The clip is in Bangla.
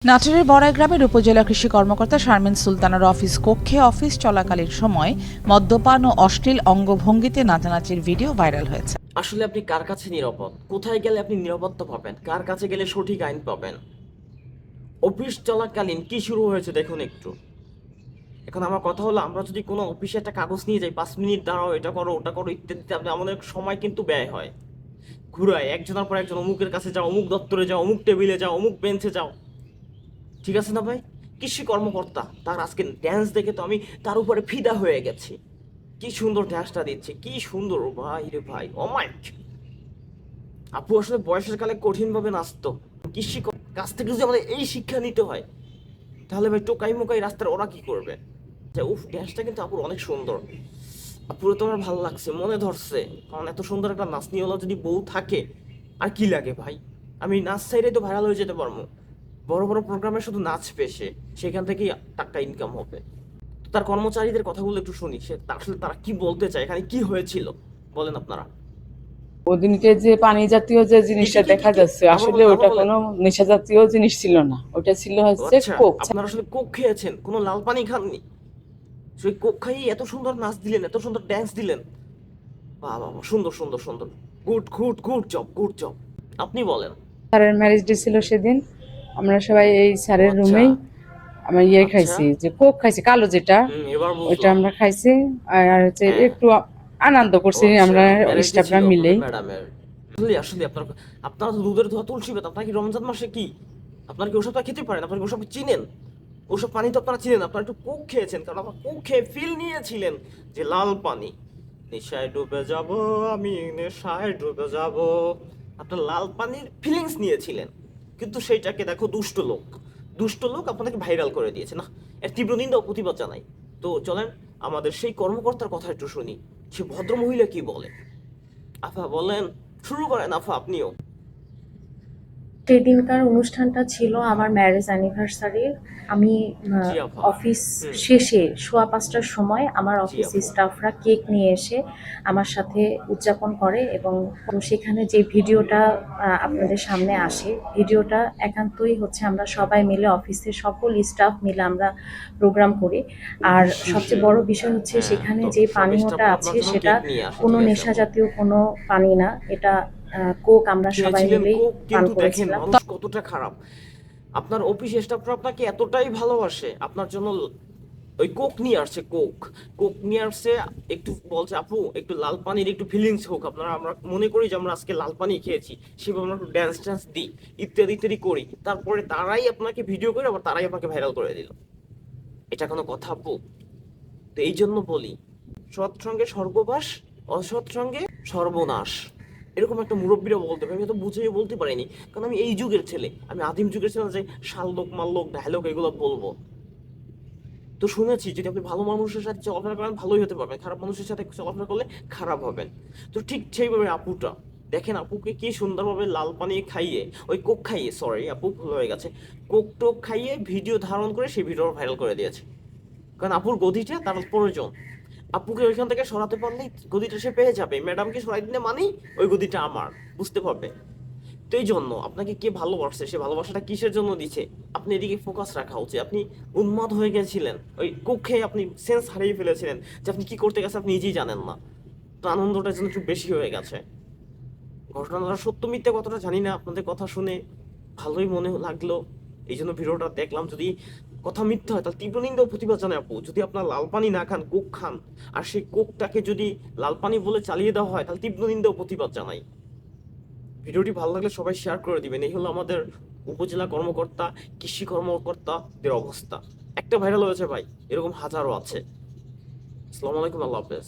নাটোরের বড়াই গ্রামের উপজেলা কৃষি কর্মকর্তা শারমিন সুলতানার অফিস কক্ষে অফিস চলাকালীন সময় মদ্যপান ও অশ্লীল অঙ্গভঙ্গিতে নাচানাচির ভিডিও ভাইরাল হয়েছে। আসলে আপনি কার কাছে নিরাপদ? কোথায় গেলে আপনি নিরাপত্তা পাবেন? কার কাছে গেলে সঠিক আইন পাবেন? অফিস চলাকালীন কি শুরু হয়েছে দেখুন একটু। এখন আমার কথা হলো, আমরা যদি কোনো অফিসে একটা কাগজ নিয়ে যাই, 5 মিনিট দাঁড়াও, এটা করো ওটা করো ইত্যাদিতে আমাদের সময় কিন্তু ব্যয় হয়। ঘুরায় একজনের পর একজন, অমুকের কাছে যাও, অমুক দপ্তরে যাও, অমুক টেবিলে যাও, অমুক বেঞ্চে যাও। ঠিক আছে না ভাই? কৃষি কর্মকর্তা তার আজকে ড্যান্স দেখে তো আমি তার উপরে ফিদা হয়ে গেছি। কি সুন্দর ড্যান্সটা দিচ্ছে, কি সুন্দর ভাই রে ভাই, ও মাই। আপু আসলে বয়সের কালে কঠিনভাবে নাচতো। কৃষি কাছ থেকে যদি আমাদের এই শিক্ষা নিতে হয়, তাহলে ভাই টোকাই মোকাই রাস্তার ওরা কি করবে? উফ, ড্যান্সটা কিন্তু আপুর অনেক সুন্দর। আপুরে তো আমার ভালো লাগছে, মনে ধরছে। কারণ এত সুন্দর একটা নাচনিওয়ালা যদি বউ থাকে, আর কি লাগে ভাই? আমি নাচ চাইলে তো ভাইরাল হয়ে যেতে পারবো। বড় বড় প্রোগ্রামে শুধু নাচ পেশে, সেখান থেকেই টাকা ইনকাম হবে। তো তার কর্মচারীদের কথাগুলো একটু শুনি, সে আসলে তারা কি বলতে চায়, এখানে কি হয়েছিল বলেন আপনারা। ওদিনকে যে পানি জাতীয় যে জিনিসটা দেখা যাচ্ছে, আবার আসলে বলেন, আবার ওটা বলেন। কোনো নেশা জাতীয় জিনিস ছিল না, ওটা ছিল ও হচ্ছে আচ্ছা, কোক। আপনারা আসলে কোক খেয়েছেন, কোনো লাল পানি খাননি। সেই কোক খাইয়ে এত সুন্দর নাচ দিলেন, এত সুন্দর ড্যান্স দিলেন। বাহ বাহ বাহ, সুন্দর সুন্দর সুন্দর। Good good good job, good job. আপনি বলেন। স্যারের ম্যারেজ ডে ছিল সেদিন, আমরা সবাই এই ও স্যারের আচ্ছা রুমেই আমরা আচ্ছা। খাইছি, যে কোক খাইছি কালো যেটা, এবার ওইটা বুঝলাম। আমরা খাইছি। আর হচ্ছে হ্যাঁ। একটু আনন্দ ও করছি আচ্ছা, আমরা ম্যারেজ ডে স্টাফরা ছিল আপনাদের মিলেই। ম্যাডামের। আসলে আসলে আপনারা তো দুধের ধোয়া তুলসী পাতা, আপনারা কি রমজান মাসে কি আপনারা কি ওসবটা খেতে পারেন? আপনারা কি ওসব চিনেন? ওসব পানি তো আপনারা চিনেন, আপনারা একটু কোক খেয়েছেন, কারণ আপনারা কোক খেয়ে ফিল নিয়েছিলেন যে লাল পানি। নেশায় ডুবে যাব, আমি নেশায় ডুবে যাব। আপনার লাল পানির ফিলিংস নিয়েছিলেন, কিন্তু সেইটাকে দেখো দুষ্ট লোক আপনাকে ভাইরাল করে দিয়েছে। না, এর তীব্র নিন্দা ও প্রতিবাদ জানাই। তো চলেন আমাদের সেই কর্মকর্তার কথা একটু শুনি, সে ভদ্র মহিলা কি বলে। আফা বলেন, শুরু করেন আফা আপনিও। সেদিনকার অনুষ্ঠানটা ছিল আমার ম্যারেজ অ্যানিভার্সারি। আমি জি আফা। অফিস হুম। শেষে 5:15টার সময় আমার জি অফিস আপু। স্টাফরা কেক নিয়ে এসে আমার সাথে উদযাপন করে, এবং সেখানে যে ভিডিওটা আপনাদের সামনে আসে, ভিডিওটা একান্তই হচ্ছে আমরা সবাই মিলে, অফিসের সকল স্টাফ মিলে আমরা প্রোগ্রাম করি। আর সবচেয়ে বড় বিষয় হচ্ছে হ্যাঁ, সেখানে তো যে সব পানীয়টা স্টাফরা আছে আপনার জন্য সেটা কেক নিয়ে আসে, কোনো ঠিক আছে নেশা আপু। জাতীয় কোনো পানি না, এটা কোক আমরা সবাই খেয়েছিলেন মিলেই কোক, পান কিন্তু দেখেন করেছিলাম। মানুষ কতটা খারাপ। আপনার অফিস স্টাফরা আপনাকে এতটাই ভালোবাসে, আপনার জন্য ওই কোক নিয়ে আসছে, কোক নিয়ে আসছে। একটু বলছে আপু একটু লাল পানির একটু ফিলিংস হোক, আপনারা আমরা মনে করি যে আমরা আজকে লাল পানি খেয়েছি, সেভাবে আমরা একটু ড্যান্স ট্যান্স দিই, ইত্যাদি ইত্যাদি করি। তারপরে তারাই আপনাকে ভিডিও করে, আবার তারাই আপনাকে ভাইরাল করে দিল। এটা কোনো কথা আপু? তো এই জন্য বলি, সৎসঙ্গে স্বর্গবাস, অসৎ সঙ্গে সর্বনাশ। এরকম একটা মুরব্বীরা বলতে পারে, আমি তো বুঝিয়ে বলতে পারিনি, কারণ আমি এই যুগের ছেলে, আমি আদিম যুগের ছেলে, যে শাললোক মাল্লোক ডায়লগ এগুলো বলবো। তো শুনেছি যদি আপনি ভালো মানুষের সাথে চলাফেরা করেন ভালোই হতে পারবেন, খারাপ মানুষের সাথে চলাফেরা করলে খারাপ হবেন। তো ঠিক সেইভাবে আপুটা দেখেন, আপুকে কি সুন্দরভাবে লাল পানি খাইয়ে, ওই কোক খাইয়ে, সরি আপু ভুল হয়ে গেছে, কোক টোক খাইয়ে ভিডিও ধারণ করে সেই ভিডিও ভাইরাল করে দিয়েছে। কারণ আপুর গদিটা তার প্রয়োজন। আপুকে ওইখান থেকে সরাতে পারলেই গদিটা সে পেয়ে যাবে। ম্যাডামকে সরাই দিলে মানেই ওই গদিটা আমার, বুঝতে পারবে। তো এই জন্য আপনাকে কে ভালোবাসছে, সে ভালোবাসাটা কিসের জন্য দিচ্ছে, আপনি এদিকে ফোকাস রাখা উচিত। আপনি উন্মাদ হয়ে গেছিলেন ওই কক্ষে, আপনি সেন্স হারিয়ে ফেলেছিলেন যে আপনি কি করতে গেছে আপনি নিজেই জানেন না। তো আনন্দটার জন্য একটু বেশি হয়ে গেছে। ঘটনাটা সত্য মিথ্যে কতটা জানি না, আপনাদের কথা শুনে ভালোই মনে লাগলো, এই জন্য ভিডিওটা দেখলাম। যদি কথা মিথ্যা হয় তাহলে তীব্র নিন্দা ও প্রতিবাদ জানাই আপু। যদি আপনার লাল পানি না খান, কোক খান, আর সেই কোকটাকে যদি লাল পানি বলে চালিয়ে দেওয়া হয়, তাহলে তীব্র নিন্দা ও প্রতিবাদ জানাই। ভিডিওটি ভালো লাগলে সবাই শেয়ার করে দিবেন। এই হলো আমাদের উপজেলা কর্মকর্তা, কৃষি কর্মকর্তাদের অবস্থা। একটা ভাইরাল হয়েছে ভাই, এরকম হাজারো আছে। আসসালামু আলাইকুম, আল্লাহ হাফেজ।